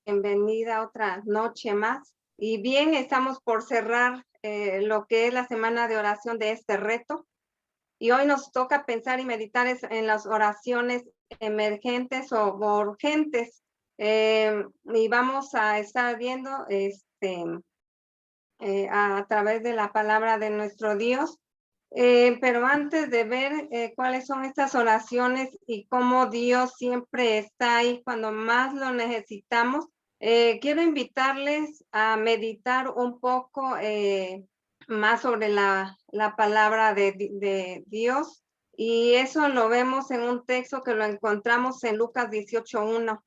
bienvenida otra noche más. Y bien, estamos por cerrar lo que es la semana de oración de este reto. Y hoy nos toca pensar y meditar en las oraciones emergentes o urgentes. Y vamos a estar viendo a través de la palabra de nuestro Dios. Pero antes de ver cuáles son estas oraciones y cómo Dios siempre está ahí cuando más lo necesitamos, quiero invitarles a meditar un poco más sobre la palabra de Dios. Y eso lo vemos en un texto que lo encontramos en Lucas 18:1.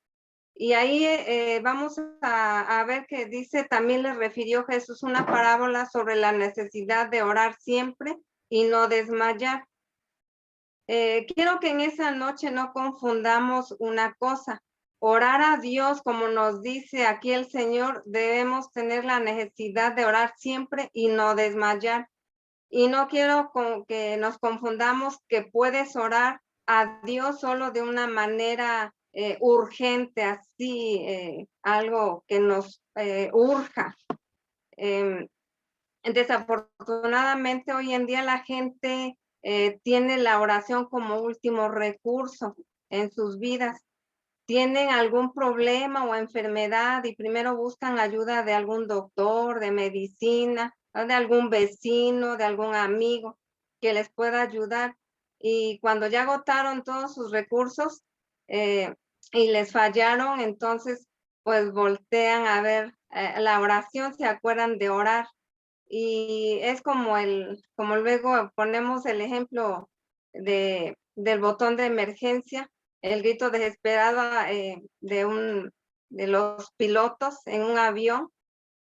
Y ahí vamos a ver que dice, también le refirió Jesús una parábola sobre la necesidad de orar siempre y no desmayar. Quiero que en esa noche no confundamos una cosa. Orar a Dios, como nos dice aquí el Señor, debemos tener la necesidad de orar siempre y no desmayar. Y no quiero que nos confundamos que puedes orar a Dios solo de una manera urgente, así, algo que nos urja. Desafortunadamente, hoy en día la gente tiene la oración como último recurso en sus vidas. Tienen algún problema o enfermedad y primero buscan ayuda de algún doctor, de medicina, de algún vecino, de algún amigo que les pueda ayudar. Y cuando ya agotaron todos sus recursos y les fallaron, entonces pues voltean a ver la oración, se acuerdan de orar. Y es como luego ponemos el ejemplo del botón de emergencia, el grito desesperado de los pilotos en un avión,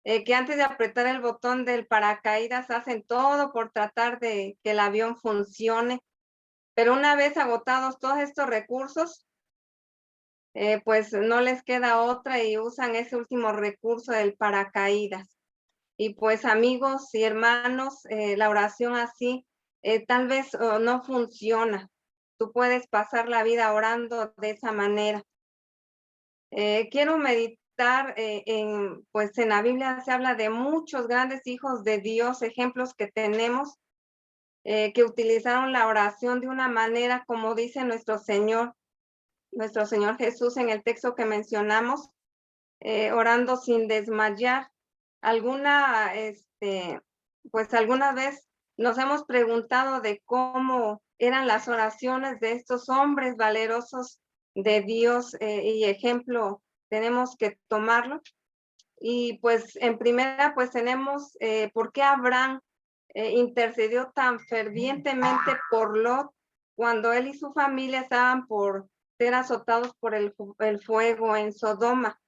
que antes de apretar el botón del paracaídas hacen todo por tratar de que el avión funcione, pero una vez agotados todos estos recursos, pues no les queda otra y usan ese último recurso del paracaídas. Y pues amigos y hermanos, la oración así tal vez no funciona. Tú puedes pasar la vida orando de esa manera. Quiero meditar pues en la Biblia se habla de muchos grandes hijos de Dios, ejemplos que tenemos, que utilizaron la oración de una manera como dice nuestro Señor Jesús en el texto que mencionamos, orando sin desmayar. Pues alguna vez nos hemos preguntado de cómo eran las oraciones de estos hombres valerosos de Dios y ejemplo tenemos que tomarlo. Y pues en primera pues tenemos por qué Abraham intercedió tan fervientemente por Lot cuando él y su familia estaban por ser azotados por el fuego en Sodoma.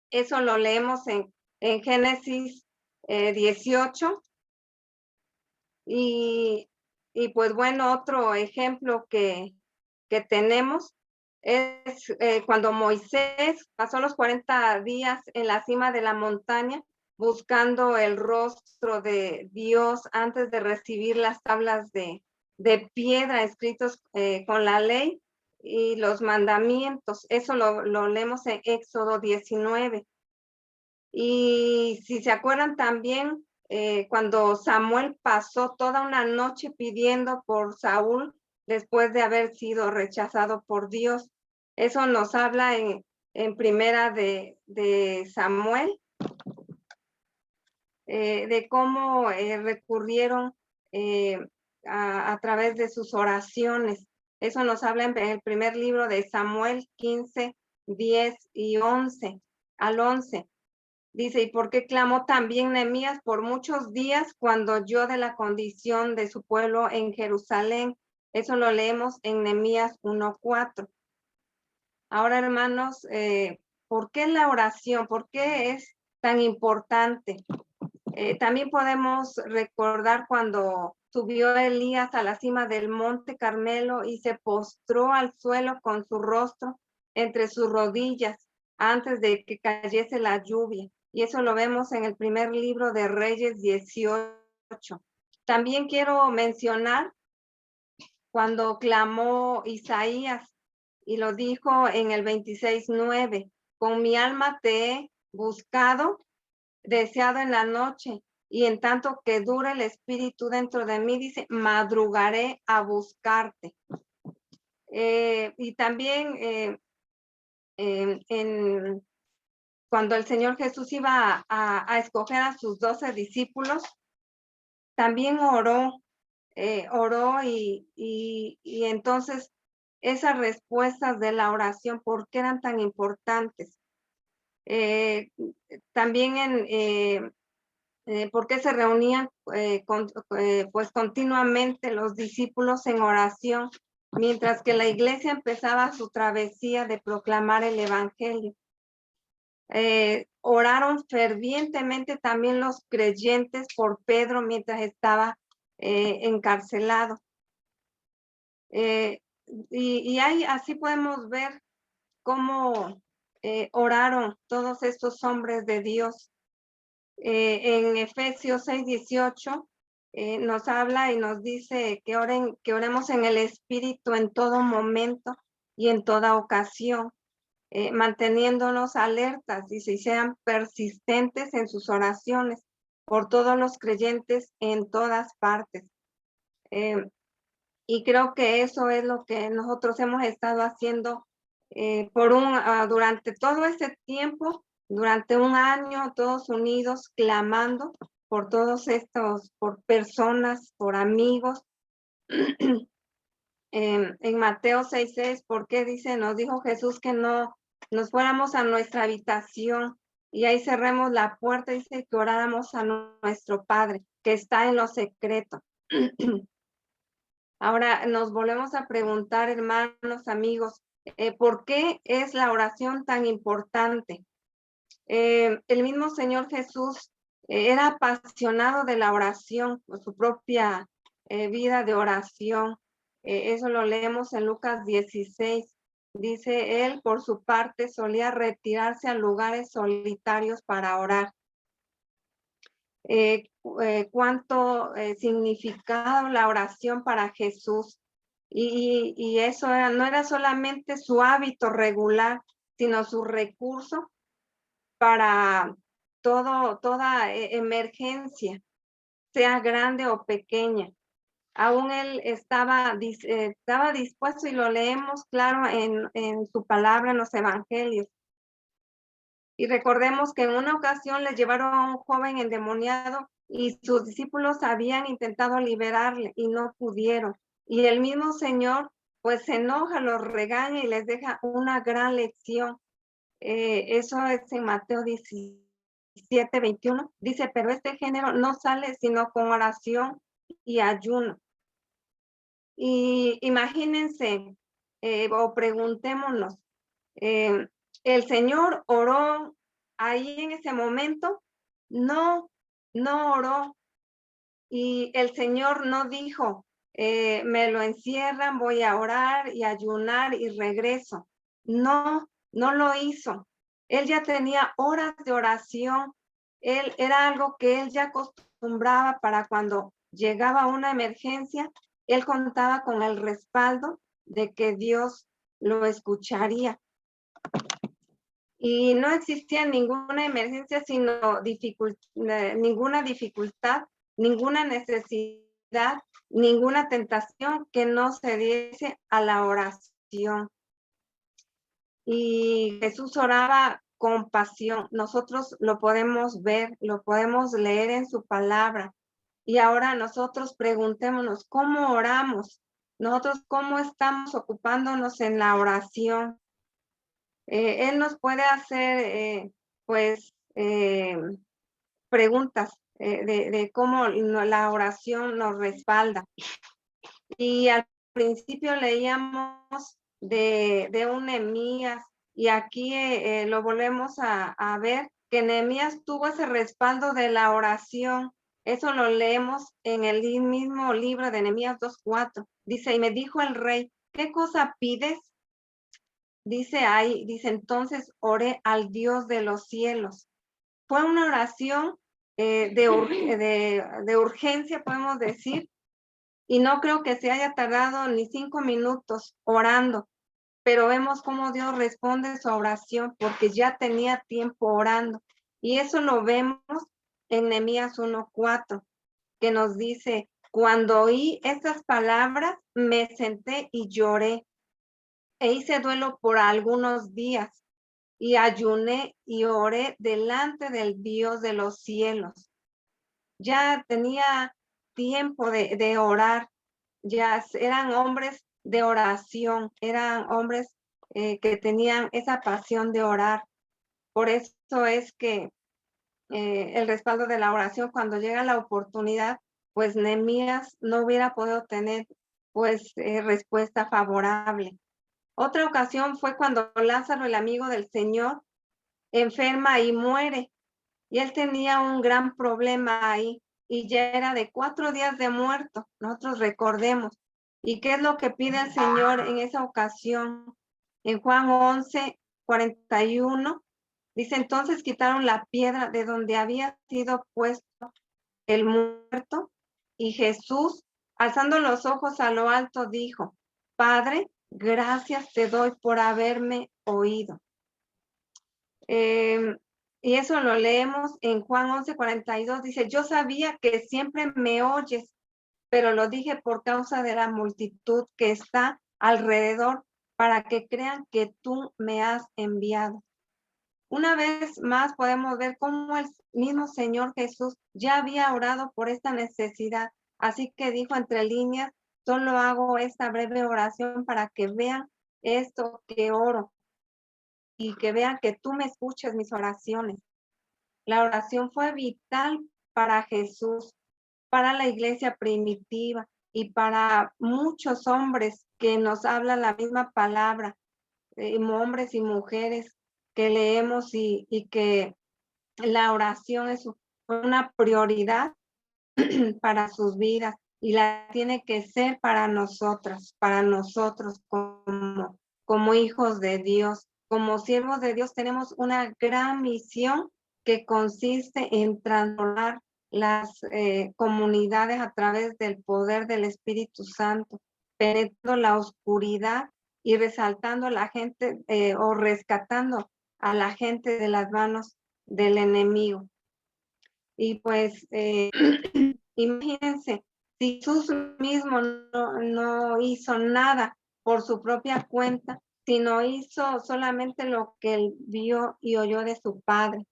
Eso lo leemos en Génesis 18. Y pues bueno, otro ejemplo que tenemos es cuando Moisés pasó los 40 días en la cima de la montaña buscando el rostro de Dios antes de recibir las tablas de piedra escritos con la ley y los mandamientos. Eso lo leemos en Éxodo 19. Y si se acuerdan también, cuando Samuel pasó toda una noche pidiendo por Saúl después de haber sido rechazado por Dios. Eso nos habla en primera de Samuel, de cómo recurrieron a través de sus oraciones. Eso nos habla en el primer libro de Samuel 15, 10 y 11 al 11. Dice, ¿y por qué clamó también Nehemías por muchos días cuando oyó de la condición de su pueblo en Jerusalén? Eso lo leemos en Nehemías 1:4. Ahora, hermanos, ¿por qué la oración? ¿Por qué es tan importante? También podemos recordar cuando subió Elías a la cima del monte Carmelo y se postró al suelo con su rostro entre sus rodillas antes de que cayese la lluvia. Y eso lo vemos en el primer libro de Reyes 18. También quiero mencionar cuando clamó Isaías y lo dijo en el 26:9. con mi alma te he buscado, deseado en la noche, y en tanto que dure el espíritu dentro de mí, dice, madrugaré a buscarte. Y también cuando el Señor Jesús iba a escoger a sus 12 discípulos, también oró y entonces esas respuestas de la oración, ¿por qué eran tan importantes? También ¿por qué se reunían pues continuamente los discípulos en oración, mientras que la iglesia empezaba su travesía de proclamar el evangelio? Oraron fervientemente también los creyentes por Pedro mientras estaba encarcelado. Y así podemos ver cómo oraron todos estos hombres de Dios. En Efesios 6:18 nos habla y nos dice que oremos en el Espíritu en todo momento y en toda ocasión, manteniéndonos alertas, dice, y sean persistentes en sus oraciones por todos los creyentes en todas partes. Y creo que eso es lo que nosotros hemos estado haciendo durante todo ese tiempo, durante un año, todos unidos, clamando por todos estos, por personas, por amigos. En Mateo 6:6, ¿por qué dice? Nos dijo Jesús que no nos fuéramos a nuestra habitación y ahí cerremos la puerta, dice que oráramos a nuestro Padre, que está en lo secreto. Ahora nos volvemos a preguntar, hermanos, amigos, ¿por qué es la oración tan importante? El mismo Señor Jesús era apasionado de la oración, por su propia vida de oración. Eso lo leemos en Lucas 16. Dice, él por su parte solía retirarse a lugares solitarios para orar. Cuánto significado la oración para Jesús. Y eso no era solamente su hábito regular, sino su recurso para toda emergencia, sea grande o pequeña. Aún él estaba dispuesto, y lo leemos claro en su palabra, en los evangelios. Y recordemos que en una ocasión le llevaron a un joven endemoniado y sus discípulos habían intentado liberarle y no pudieron. Y el mismo Señor pues se enoja, los regaña y les deja una gran lección. Eso es en Mateo 17:21. Dice, pero este género no sale sino con oración y ayuno. Y imagínense o preguntémonos, ¿el Señor oró ahí en ese momento? No, no oró. Y el Señor no dijo, me lo encierran, voy a orar y ayunar y regreso. No, no lo hizo. Él ya tenía horas de oración. Era algo que él ya acostumbraba para cuando llegaba una emergencia, él contaba con el respaldo de que Dios lo escucharía. Y no existía ninguna emergencia, sino ninguna dificultad, ninguna necesidad, ninguna tentación que no se diese a la oración. Y Jesús oraba con pasión. Nosotros lo podemos ver, lo podemos leer en su palabra. Y ahora nosotros preguntémonos, ¿cómo oramos? Nosotros, ¿cómo estamos ocupándonos en la oración? Él nos puede hacer, preguntas de cómo la oración nos respalda. Y al principio leíamos de un Nehemías, y aquí lo volvemos a ver, que Nehemías tuvo ese respaldo de la oración. Eso lo leemos en el mismo libro de Nehemías 2:4. Dice, y me dijo el rey, ¿qué cosa pides? Dice ahí, dice, entonces oré al Dios de los cielos. Fue una oración de urgencia, podemos decir, y no creo que se haya tardado ni 5 minutos orando. pero vemos cómo Dios responde su oración porque ya tenía tiempo orando. Y eso lo vemos en Nehemías 1:4, que nos dice, cuando oí estas palabras, me senté y lloré, e hice duelo por algunos días, y ayuné y oré delante del Dios de los cielos. Ya tenía tiempo de orar, ya eran hombres de oración, eran hombres que tenían esa pasión de orar. Por eso es que el respaldo de la oración, cuando llega la oportunidad, pues Nehemías no hubiera podido tener pues respuesta favorable. Otra ocasión fue cuando Lázaro, el amigo del Señor, enferma y muere. Y él tenía un gran problema ahí y ya era de 4 días de muerto. Nosotros recordemos. ¿Y qué es lo que pide el Señor en esa ocasión? En Juan 11:41 dice, entonces quitaron la piedra de donde había sido puesto el muerto, y Jesús, alzando los ojos a lo alto, dijo, Padre, gracias te doy por haberme oído. Y eso lo leemos en Juan 11:42, dice, yo sabía que siempre me oyes, pero lo dije por causa de la multitud que está alrededor, para que crean que tú me has enviado. Una vez más podemos ver cómo el mismo Señor Jesús ya había orado por esta necesidad, así que dijo entre líneas, solo hago esta breve oración para que vean esto que oro y que vean que tú me escuchas mis oraciones. La oración fue vital para Jesús, para la iglesia primitiva y para muchos hombres que nos hablan la misma palabra, hombres y mujeres que leemos y que la oración es una prioridad para sus vidas y la tiene que ser para nosotros como hijos de Dios. Como siervos de Dios tenemos una gran misión que consiste en transformar las comunidades a través del poder del Espíritu Santo, penetrando la oscuridad y resaltando a la gente o rescatando a la gente de las manos del enemigo. Y pues imagínense, si Jesús mismo no hizo nada por su propia cuenta, sino hizo solamente lo que él vio y oyó de su Padre.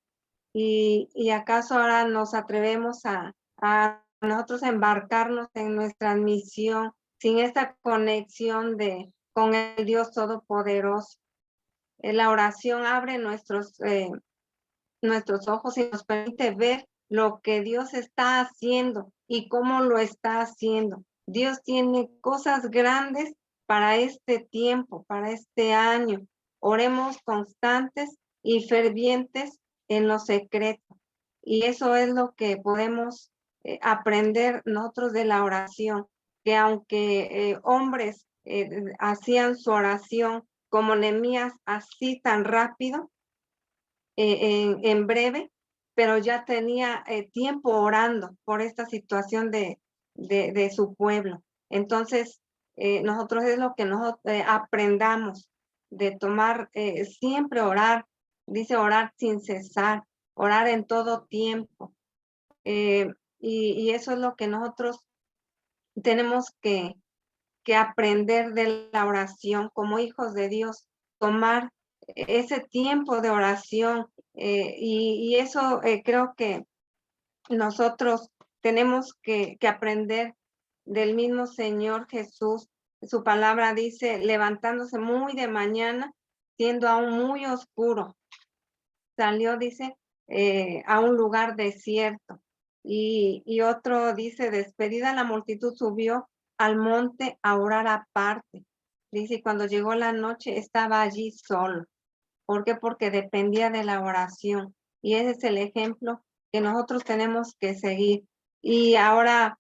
¿Y acaso ahora nos atrevemos a nosotros embarcarnos en nuestra misión sin esta conexión con el Dios Todopoderoso? La oración abre nuestros ojos y nos permite ver lo que Dios está haciendo y cómo lo está haciendo. Dios tiene cosas grandes para este tiempo, para este año. Oremos constantes y fervientes en lo secreto. Y eso es lo que podemos aprender nosotros de la oración, que aunque hombres hacían su oración como Nehemías así tan rápido, en breve, pero ya tenía tiempo orando por esta situación de su pueblo. Entonces, nosotros es lo que nosotros aprendamos de tomar, siempre orar, dice orar sin cesar, orar en todo tiempo. Y eso es lo que nosotros tenemos que aprender de la oración como hijos de Dios, tomar ese tiempo de oración y eso creo que nosotros tenemos que aprender del mismo Señor Jesús. Su palabra dice, levantándose muy de mañana, siendo aún muy oscuro, salió, dice, a un lugar desierto. Y otro dice, despedida la multitud, subió al monte a orar aparte. Dice, y cuando llegó la noche estaba allí solo. ¿Por qué? Porque dependía de la oración. Y ese es el ejemplo que nosotros tenemos que seguir. Y ahora,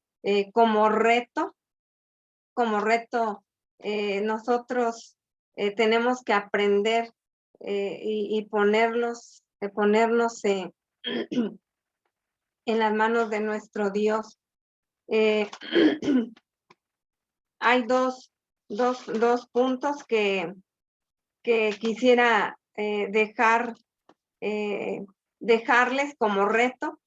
nosotros tenemos que aprender y ponernos en las manos de nuestro Dios. Hay dos puntos que que quisiera dejarles como reto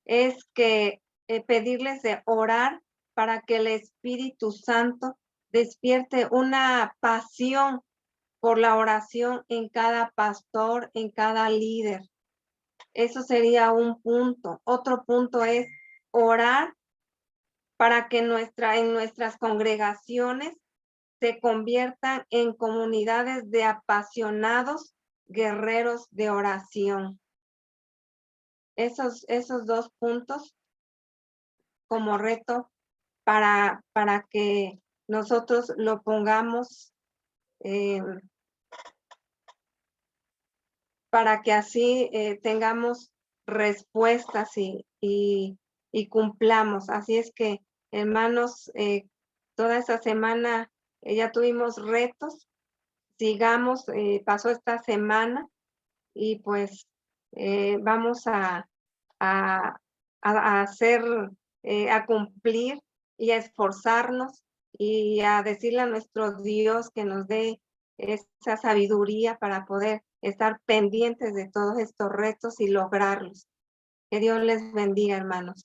es que pedirles de orar para que el Espíritu Santo despierte una pasión por la oración en cada pastor, en cada líder. Eso sería un punto. Otro punto es orar para que en nuestras congregaciones se conviertan en comunidades de apasionados guerreros de oración. Esos 2 puntos como reto para que nosotros lo pongamos, para que así tengamos respuestas y cumplamos. Así es que, hermanos, toda esta semana ya tuvimos retos. Sigamos, pasó esta semana y pues vamos a hacer, a cumplir y a esforzarnos y a decirle a nuestro Dios que nos dé esa sabiduría para poder estar pendientes de todos estos retos y lograrlos. Que Dios les bendiga, hermanos.